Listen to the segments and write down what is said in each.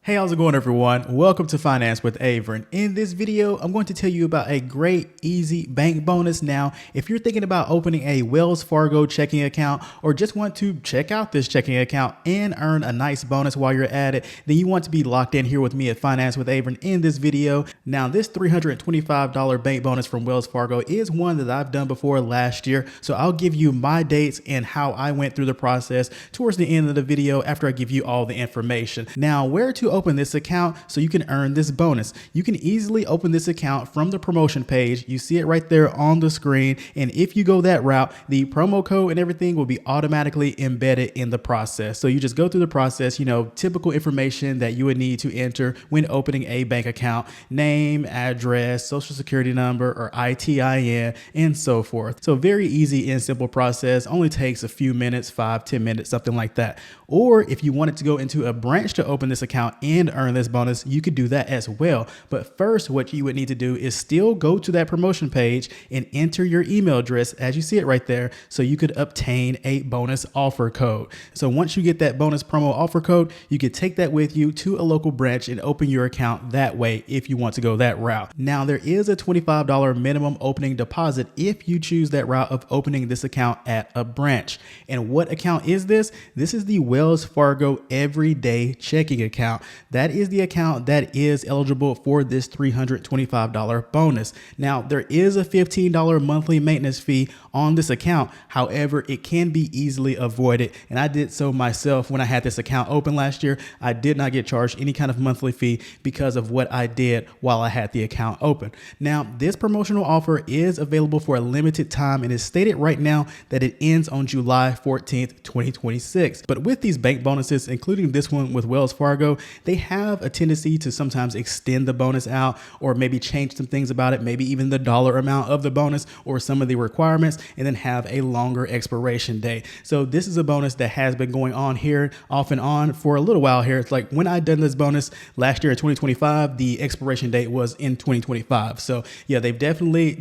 Hey, how's it going, everyone? Welcome to Finance with Avrin. In this video, I'm going to tell you about a great, easy bank bonus. Now, if you're thinking about opening a Wells Fargo checking account or just want to check out this checking account and earn a nice bonus while you're at it, then you want to be locked in here with me at Finance with Avrin in this video. Now, this $325 bank bonus from Wells Fargo is one that I've done before last year. So I'll give you my dates and how I went through the process towards the end of the video after I give you all the information. Now, where to open this account so you can earn this bonus. You can easily open this account from the promotion page. You see it right there on the screen. And if you go that route, the promo code and everything will be automatically embedded in the process. So you just go through the process, typical information that you would need to enter when opening a bank account: name, address, social security number, or ITIN, and so forth. So very easy and simple process. Only takes a few minutes, 5-10 minutes, something like that. Or if you wanted to go into a branch to open this account and earn this bonus, you could do that as well. But first, what you would need to do is still go to that promotion page and enter your email address as you see it right there, so you could obtain a bonus offer code. So once you get that bonus promo offer code, you could take that with you to a local branch and open your account that way if you want to go that route. Now, there is a $25 minimum opening deposit if you choose that route of opening this account at a branch. And what account is this? This is the Wells Fargo everyday checking account. That is the account that is eligible for this $325 bonus. Now, there is a $15 monthly maintenance fee on this account. However, it can be easily avoided. And I did so myself when I had this account open last year. I did not get charged any kind of monthly fee because of what I did while I had the account open. Now, this promotional offer is available for a limited time and is stated right now that it ends on July 14th, 2026. But with these bank bonuses, including this one with Wells Fargo, they have a tendency to sometimes extend the bonus out or maybe change some things about it, maybe even the dollar amount of the bonus or some of the requirements, and then have a longer expiration date. So this is a bonus that has been going on here off and on for a little while here. It's like when I done this bonus last year in 2025, the expiration date was in 2025. So yeah, they've definitely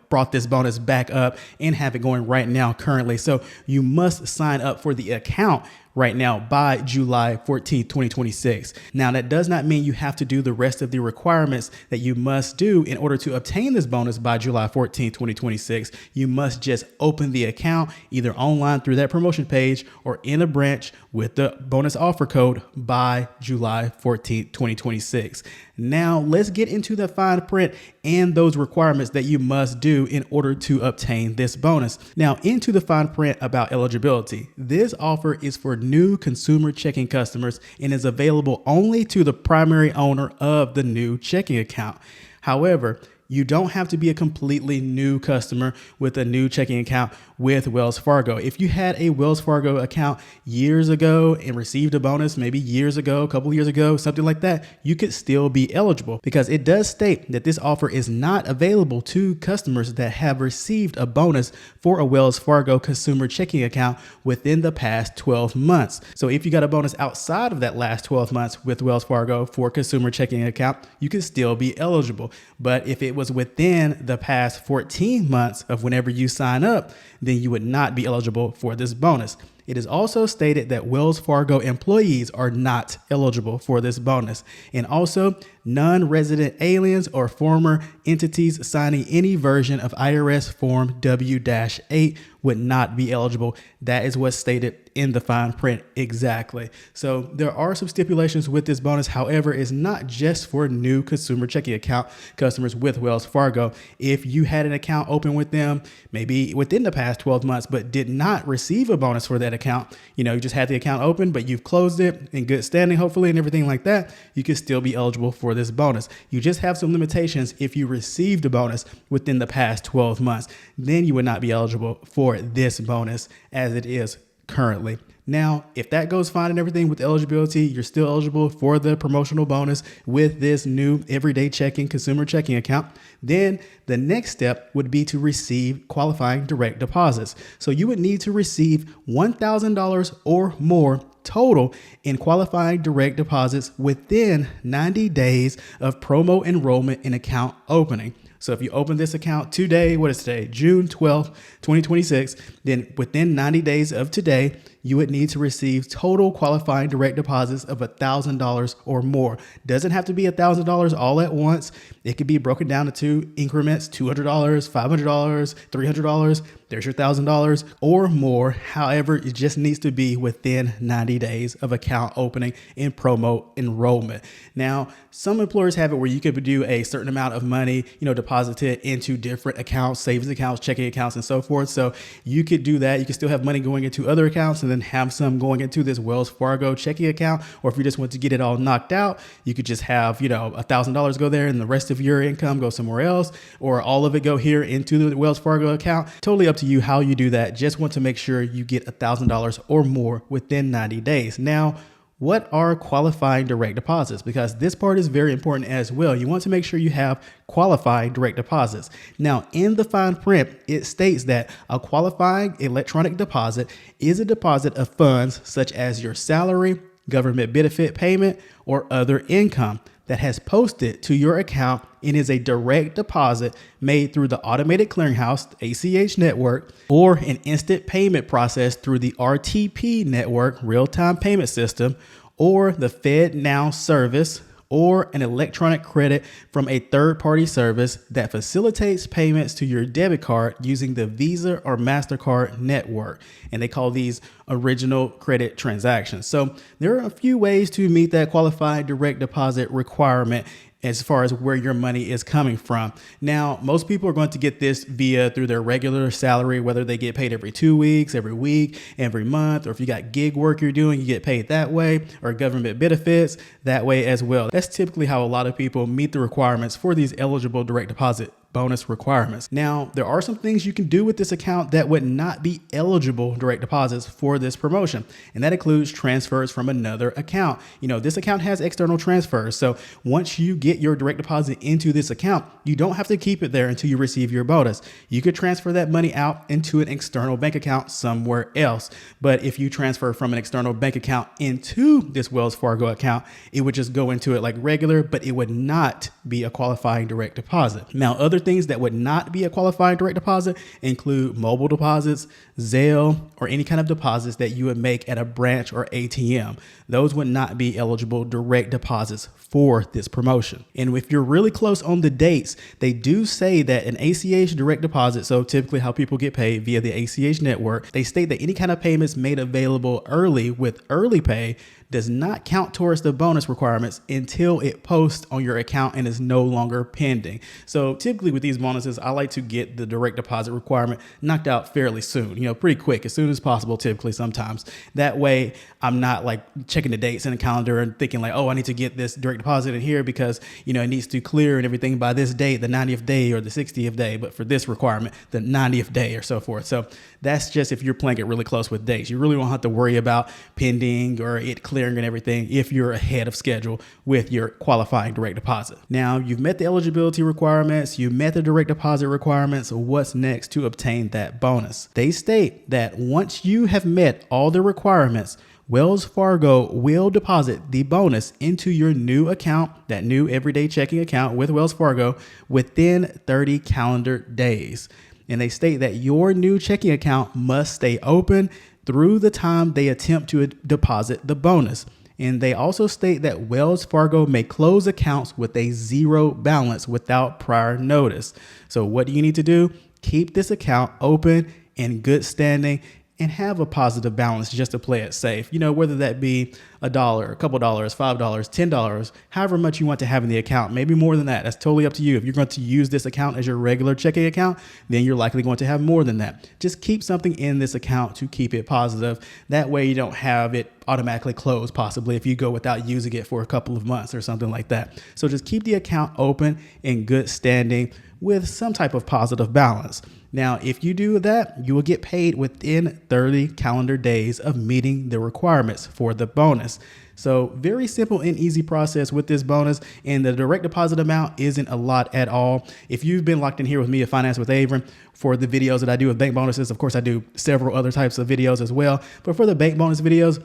brought this bonus back up and have it going right now currently. So you must sign up for the account right now by July 14th, 2026. Now, that does not mean you have to do the rest of the requirements that you must do in order to obtain this bonus by July 14th, 2026. You must just open the account either online through that promotion page or in a branch with the bonus offer code by July 14th, 2026. Now, let's get into the fine print and those requirements that you must do in order to obtain this bonus. Now, into the fine print about eligibility. This offer is for new consumer checking customers and is available only to the primary owner of the new checking account. However, you don't have to be a completely new customer with a new checking account with Wells Fargo. If you had a Wells Fargo account years ago and received a bonus, maybe years ago, a couple years ago, something like that, you could still be eligible, because it does state that this offer is not available to customers that have received a bonus for a Wells Fargo consumer checking account within the past 12 months. So if you got a bonus outside of that last 12 months with Wells Fargo for a consumer checking account, you could still be eligible. But if it was within the past 14 months of whenever you sign up, then you would not be eligible for this bonus. It is also stated that Wells Fargo employees are not eligible for this bonus. And also, non-resident aliens or former entities signing any version of IRS Form W-8 would not be eligible. That is what's stated in the fine print exactly. So there are some stipulations with this bonus. However, it's not just for new consumer checking account customers with Wells Fargo. If you had an account open with them, maybe within the past 12 months, but did not receive a bonus for that account, you just had the account open, but you've closed it in good standing, hopefully, and everything like that, you could still be eligible for this bonus. You just have some limitations. If you received a bonus within the past 12 months, then you would not be eligible for this bonus as it is currently. Now, if that goes fine and everything with eligibility, you're still eligible for the promotional bonus with this new everyday checking consumer checking account. Then the next step would be to receive qualifying direct deposits. So you would need to receive $1,000 or more total in qualifying direct deposits within 90 days of promo enrollment and account opening. So if you open this account today, what is today? June 12th, 2026, then within 90 days of today, you would need to receive total qualifying direct deposits of $1,000 or more. Doesn't have to be $1,000 all at once. It could be broken down into increments, $200, $500, $300. There's your $1,000 or more. However, it just needs to be within 90 days of account opening and promo enrollment. Now, some employers have it where you could do a certain amount of money, deposited into different accounts, savings accounts, checking accounts, and so forth. So you could do that. You can still have money going into other accounts and then have some going into this Wells Fargo checking account. Or if you just want to get it all knocked out, you could just have, $1,000 go there and the rest of your income go somewhere else, or all of it go here into the Wells Fargo account. Totally up to you how you do that. Just want to make sure you get $1,000 or more within 90 days. Now, what are qualifying direct deposits? Because this part is very important as well. You want to make sure you have qualifying direct deposits. Now, in the fine print, it states that a qualifying electronic deposit is a deposit of funds such as your salary, government benefit payment, or other income that has posted to your account and is a direct deposit made through the automated clearinghouse, ACH network, or an instant payment process through the RTP network, real-time payment system, or the FedNow service, or an electronic credit from a third-party service that facilitates payments to your debit card using the Visa or MasterCard network. And they call these original credit transactions. So there are a few ways to meet that qualified direct deposit requirement as far as where your money is coming from. Now, most people are going to get this through their regular salary, whether they get paid every 2 weeks, every week, every month, or if you got gig work you're doing, you get paid that way, or government benefits that way as well. That's typically how a lot of people meet the requirements for these eligible direct deposit bonus requirements. Now, there are some things you can do with this account that would not be eligible direct deposits for this promotion. And that includes transfers from another account. This account has external transfers. So once you get your direct deposit into this account, you don't have to keep it there until you receive your bonus. You could transfer that money out into an external bank account somewhere else. But if you transfer from an external bank account into this Wells Fargo account, it would just go into it like regular, but it would not be a qualifying direct deposit. Now, other things that would not be a qualifying direct deposit include mobile deposits, Zelle, or any kind of deposits that you would make at a branch or ATM. Those would not be eligible direct deposits for this promotion. And if you're really close on the dates, they do say that an ACH direct deposit, so typically how people get paid via the ACH network, they state that any kind of payments made available early with early pay does not count towards the bonus requirements until it posts on your account and is no longer pending. So typically with these bonuses, I like to get the direct deposit requirement knocked out fairly soon, pretty quick, as soon as possible, typically sometimes. That way I'm not like checking the dates in the calendar and thinking like, oh, I need to get this direct deposit in here because, it needs to clear and everything by this date, the 90th day or the 60th day. But for this requirement, the 90th day or so forth. So that's just if you're playing it really close with dates. You really won't have to worry about pending or it clearing and everything if you're ahead of schedule with your qualifying direct deposit. Now, you've met the eligibility requirements, you met the direct deposit requirements. What's next to obtain that bonus? They state that once you have met all the requirements, Wells Fargo will deposit the bonus into your new account, that new everyday checking account with Wells Fargo, within 30 calendar days. And they state that your new checking account must stay open through the time they attempt to deposit the bonus. And they also state that Wells Fargo may close accounts with a zero balance without prior notice. So what do you need to do? Keep this account open in good standing and have a positive balance just to play it safe. Whether that be $1, a couple dollars, $5, $10, however much you want to have in the account, maybe more than that. That's totally up to you. If you're going to use this account as your regular checking account, then you're likely going to have more than that. Just keep something in this account to keep it positive. That way you don't have it automatically close possibly if you go without using it for a couple of months or something like that. So just keep the account open in good standing with some type of positive balance. Now, if you do that, you will get paid within 30 calendar days of meeting the requirements for the bonus. So very simple and easy process with this bonus, and the direct deposit amount isn't a lot at all. If you've been locked in here with me at Finance with Avrin for the videos that I do with bank bonuses, of course I do several other types of videos as well, but for the bank bonus videos,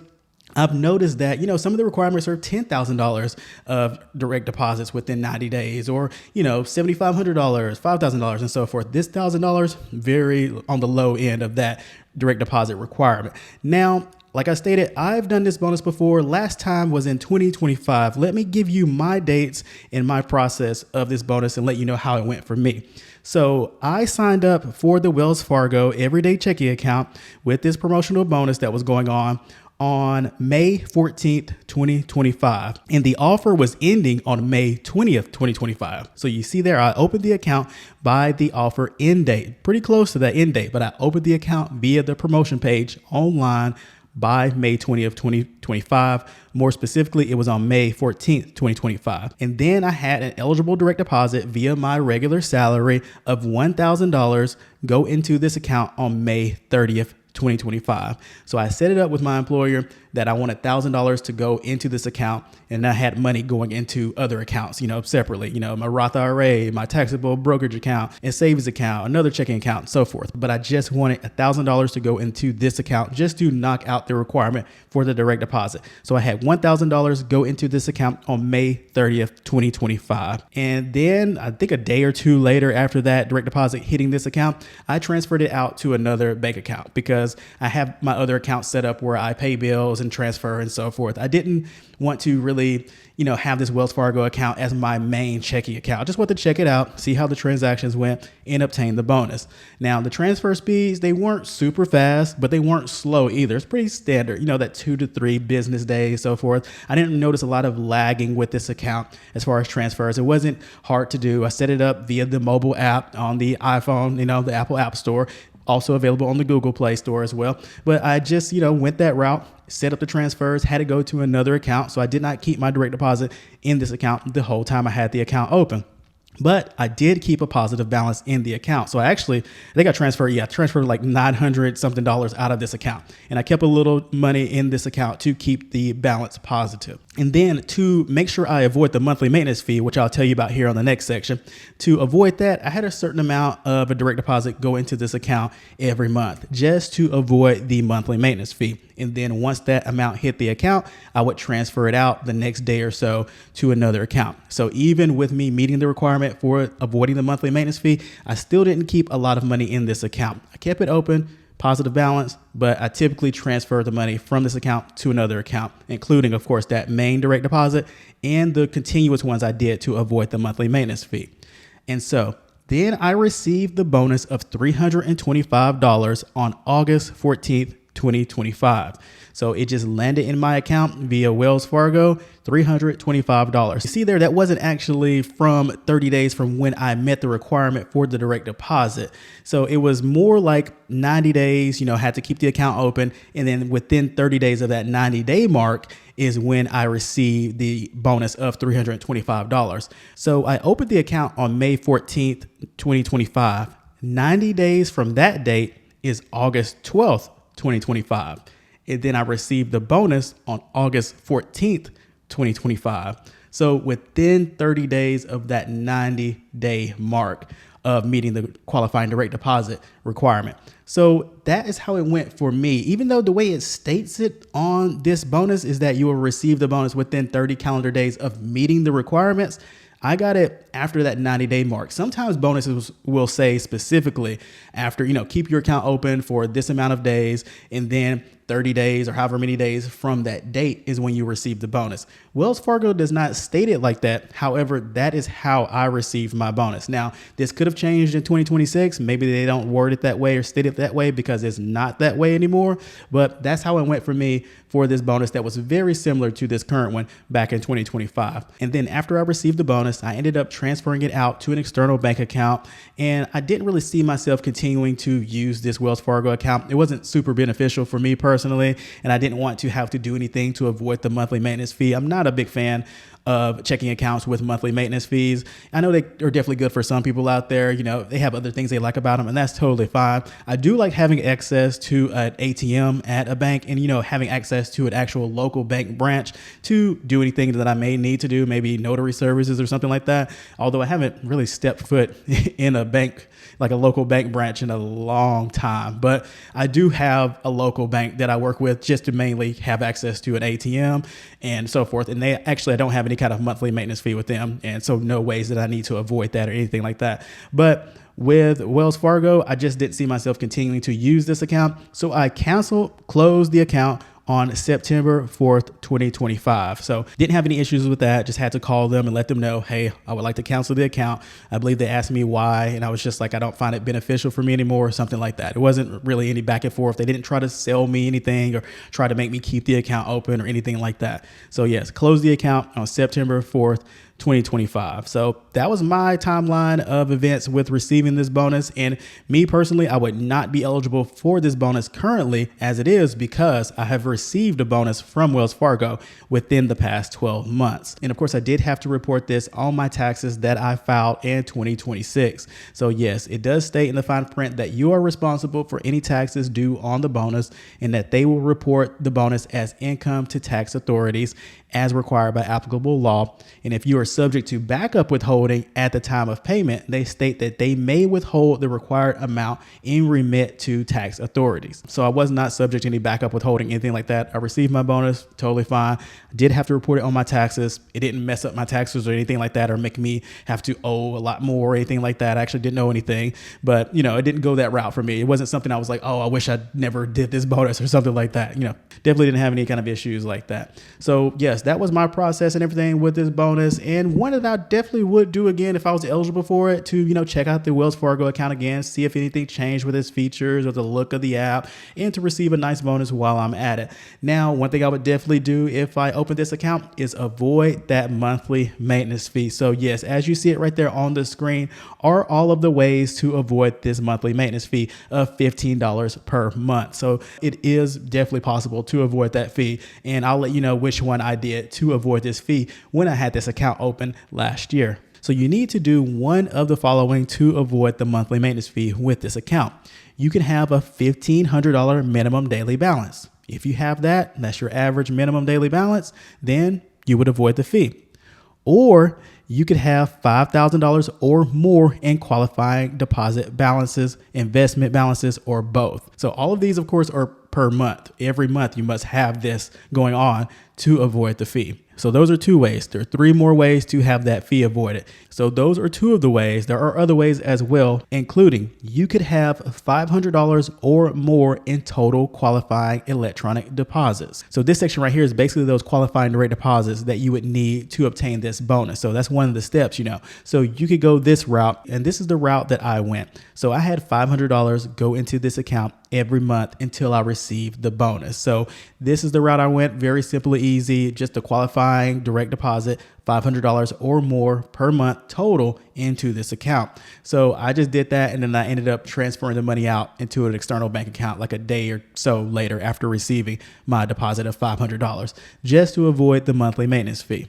I've noticed that, some of the requirements are $10,000 of direct deposits within 90 days or, $7,500, $5,000 and so forth. This $1,000, very on the low end of that direct deposit requirement. Now, like I stated, I've done this bonus before. Last time was in 2025. Let me give you my dates and my process of this bonus and let you know how it went for me. So I signed up for the Wells Fargo everyday checking account with this promotional bonus that was going on May 14th, 2025. And the offer was ending on May 20th, 2025. So you see there, I opened the account by the offer end date, pretty close to that end date, but I opened the account via the promotion page online by May 20th, 2025. More specifically, it was on May 14th, 2025. And then I had an eligible direct deposit via my regular salary of $1,000 go into this account on May 30th, 2025. So I set it up with my employer that I want $1,000 to go into this account, and I had money going into other accounts, separately, my Roth IRA, my taxable brokerage account, and savings account, another checking account, and so forth. But I just wanted $1,000 to go into this account just to knock out the requirement for the direct deposit. So I had $1,000 go into this account on May 30th, 2025. And then I think a day or two later after that direct deposit hitting this account, I transferred it out to another bank account because I have my other account set up where I pay bills and transfer and so forth. I didn't want to really, have this Wells Fargo account as my main checking account. I just want to check it out, see how the transactions went, and obtain the bonus. Now, the transfer speeds, they weren't super fast, but they weren't slow either. It's pretty standard, that 2 to 3 business days, so forth. I didn't notice a lot of lagging with this account as far as transfers. It wasn't hard to do. I set it up via the mobile app on the iPhone, the Apple App Store. Also available on the Google Play Store as well. But I just, went that route, set up the transfers, had to go to another account. So I did not keep my direct deposit in this account the whole time I had the account open. But I did keep a positive balance in the account. So I think I transferred like $900 something out of this account. And I kept a little money in this account to keep the balance positive. And then to make sure I avoid the monthly maintenance fee, which I'll tell you about here on the next section, to avoid that, I had a certain amount of a direct deposit go into this account every month just to avoid the monthly maintenance fee. And then once that amount hit the account, I would transfer it out the next day or so to another account. So even with me meeting the requirement for avoiding the monthly maintenance fee, I still didn't keep a lot of money in this account. I kept it open, positive balance, but I typically transfer the money from this account to another account, including, of course, that main direct deposit and the continuous ones I did to avoid the monthly maintenance fee. And so then I received the bonus of $325 on August 14th, 2025. So it just landed in my account via Wells Fargo, $325. You see there, that wasn't actually from 30 days from when I met the requirement for the direct deposit. So it was more like 90 days, had to keep the account open. And then within 30 days of that 90-day mark is when I received the bonus of $325. So I opened the account on May 14th, 2025. 90 days from that date is August 12th, 2025. And then I received the bonus on August 14th, 2025. So within 30 days of that 90-day mark of meeting the qualifying direct deposit requirement. So that is how it went for me. Even though the way it states it on this bonus is that you will receive the bonus within 30 calendar days of meeting the requirements, I got it after that 90-day mark. Sometimes bonuses will say specifically after, keep your account open for this amount of days, and then 30 days or however many days from that date is when you receive the bonus. Wells Fargo does not state it like that. However, that is how I received my bonus. Now, this could have changed in 2026. Maybe they don't word it that way or state it that way because it's not that way anymore. But that's how it went for me for this bonus that was very similar to this current one back in 2025. And then after I received the bonus, I ended up transferring it out to an external bank account. And I didn't really see myself continuing to use this Wells Fargo account. It wasn't super beneficial for me personally, and I didn't want to have to do anything to avoid the monthly maintenance fee. I'm not a big fan of checking accounts with monthly maintenance fees. I know they are definitely good for some people out there. They have other things they like about them, and that's totally fine. I do like having access to an ATM at a bank and, having access to an actual local bank branch to do anything that I may need to do, maybe notary services or something like that. Although I haven't really stepped foot in a bank, like a local bank branch, in a long time. But I do have a local bank that I work with just to mainly have access to an ATM and so forth. And I don't have any kind of monthly maintenance fee with them. And so no ways that I need to avoid that or anything like that. But with Wells Fargo, I just didn't see myself continuing to use this account. So I closed the account on September 4th, 2025. So didn't have any issues with that. Just had to call them and let them know, hey, I would like to cancel the account. I believe they asked me why. And I was just like, I don't find it beneficial for me anymore or something like that. It wasn't really any back and forth. They didn't try to sell me anything or try to make me keep the account open or anything like that. So yes, closed the account on September 4th, 2025. So that was my timeline of events with receiving this bonus. And me personally, I would not be eligible for this bonus currently as it is because I have received a bonus from Wells Fargo within the past 12 months. And of course, I did have to report this on my taxes that I filed in 2026. So yes, it does state in the fine print that you are responsible for any taxes due on the bonus and that they will report the bonus as income to tax authorities as required by applicable law. And if you are subject to backup withholding at the time of payment, they state that they may withhold the required amount and remit to tax authorities. So I was not subject to any backup withholding, anything like that. I received my bonus, totally fine. I did have to report it on my taxes. It didn't mess up my taxes or anything like that or make me have to owe a lot more or anything like that. I actually didn't know anything, but it didn't go that route for me. It wasn't something I was like, oh, I wish I never did this bonus or something like that. Definitely didn't have any kind of issues like that. So yes, that was my process and everything with this bonus. And one that I definitely would do again if I was eligible for it to, check out the Wells Fargo account again, see if anything changed with its features or the look of the app, and to receive a nice bonus while I'm at it. Now, one thing I would definitely do if I open this account is avoid that monthly maintenance fee. So yes, as you see it right there on the screen are all of the ways to avoid this monthly maintenance fee of $15 per month. So it is definitely possible to avoid that fee. And I'll let you know which one I did to avoid this fee when I had this account open last year. So you need to do one of the following to avoid the monthly maintenance fee with this account. You can have a $1,500 minimum daily balance. If you have that, and that's your average minimum daily balance, then you would avoid the fee. Or you could have $5,000 or more in qualifying deposit balances, investment balances, or both. So all of these, of course, are per month. Every month you must have this going on to avoid the fee. So those are two ways. There are three more ways to have that fee avoided. So those are two of the ways. There are other ways as well, including you could have $500 or more in total qualifying electronic deposits. So this section right here is basically those qualifying direct deposits that you would need to obtain this bonus. So that's one of the steps, So you could go this route, and this is the route that I went. So I had $500 go into this account every month until I received the bonus. So this is the route I went. Very simple and easy, just a qualifying direct deposit, $500 or more per month total into this account. So I just did that, and then I ended up transferring the money out into an external bank account like a day or so later after receiving my deposit of $500 just to avoid the monthly maintenance fee.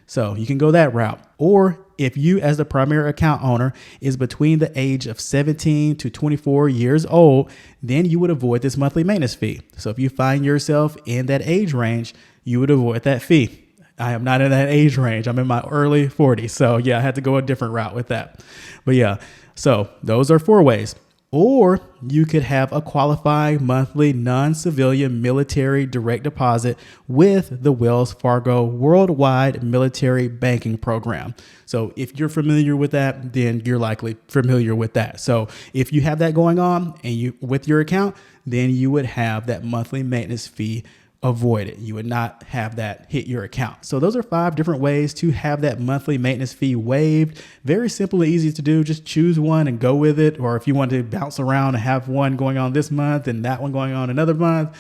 So you can go that route. Or if you as the primary account owner is between the age of 17 to 24 years old, then you would avoid this monthly maintenance fee. So if you find yourself in that age range, you would avoid that fee. I am not in that age range. I'm in my early 40s. So yeah, I had to go a different route with that. But yeah, so those are four ways. Or you could have a qualifying monthly non-civilian military direct deposit with the Wells Fargo Worldwide Military Banking Program. So if you're familiar with that, then you're likely familiar with that. So if you have that going on and you with your account, then you would have that monthly maintenance fee avoid it. You would not have that hit your account. So those are 5 different ways to have that monthly maintenance fee waived. Very simple and easy to do. Just choose one and go with it. Or if you want to bounce around and have one going on this month and that one going on another month,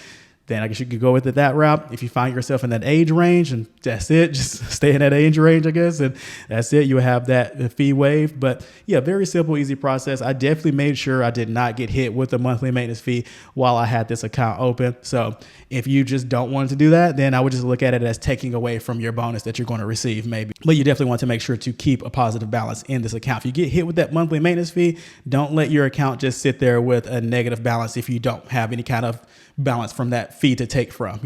then I guess you could go with it that route. If you find yourself in that age range, and that's it, just stay in that age range, I guess, and that's it. You have that fee waived. But yeah, very simple, easy process. I definitely made sure I did not get hit with the monthly maintenance fee while I had this account open. So if you just don't want to do that, then I would just look at it as taking away from your bonus that you're going to receive maybe. But you definitely want to make sure to keep a positive balance in this account. If you get hit with that monthly maintenance fee, don't let your account just sit there with a negative balance if you don't have any kind of balance from that fee to take from,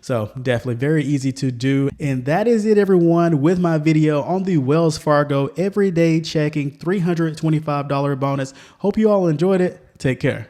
So definitely very easy to do. And that is it, everyone, with my video on the Wells Fargo Everyday Checking $325 bonus. Hope you all enjoyed it. Take care.